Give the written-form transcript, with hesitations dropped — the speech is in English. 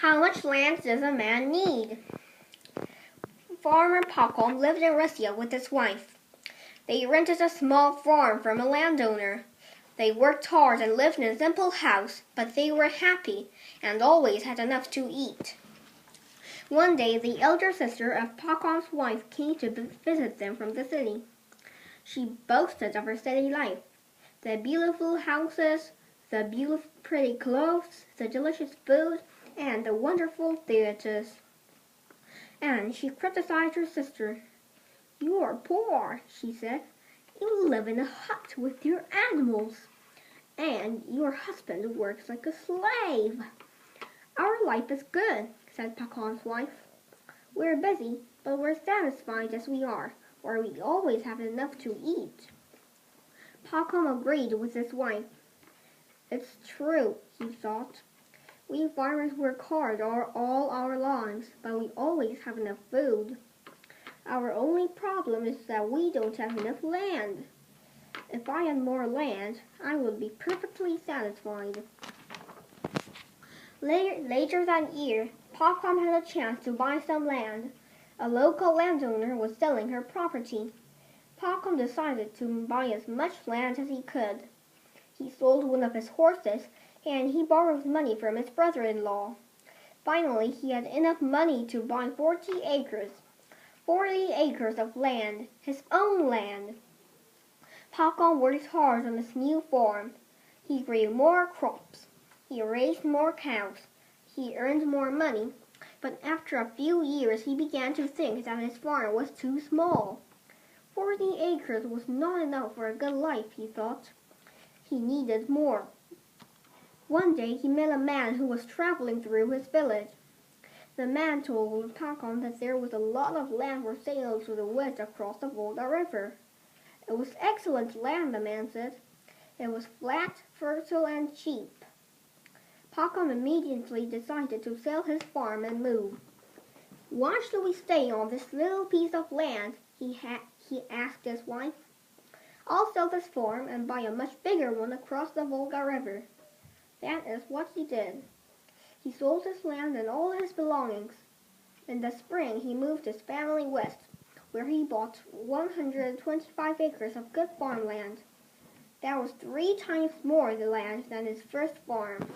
How much land does a man need? Farmer Popcorn lived in Russia with his wife. They rented a small farm from a landowner. They worked hard and lived in a simple house, but they were happy and always had enough to eat. One day, the elder sister of Popcorn's wife came to visit them from the city. She boasted of her city life, the beautiful houses, the beautiful pretty clothes, the delicious food, and the wonderful theaters. And she criticized her sister. "You are poor," she said. "You live in a hut with your animals, and your husband works like a slave." "Our life is good," said Popcorn's wife. "We're busy, but we're satisfied as we are, or we always have enough to eat." Popcorn agreed with his wife. "It's true," he thought. "We farmers work hard all our lives, but we always have enough food. Our only problem is that we don't have enough land. If I had more land, I would be perfectly satisfied." Later that year, Popcorn had a chance to buy some land. A local landowner was selling her property. Popcorn decided to buy as much land as he could. He sold one of his horses, and he borrowed money from his brother-in-law. Finally, he had enough money to buy 40 acres. 40 acres of land, his own land. Popcorn worked hard on his new farm. He grew more crops. He raised more cows. He earned more money. But after a few years, he began to think that his farm was too small. 40 acres was not enough for a good life, he thought. He needed more. One day, he met a man who was traveling through his village. The man told Popcorn that there was a lot of land for sale to the woods across the Volga River. It was excellent land, the man said. It was flat, fertile, and cheap. Popcorn immediately decided to sell his farm and move. "Why should we stay on this little piece of land?" he asked his wife. "I'll sell this farm and buy a much bigger one across the Volga River." That is what he did. He sold his land and all his belongings. In the spring, he moved his family west, where he bought 125 acres of good farmland. That was 3 times more land than his first farm.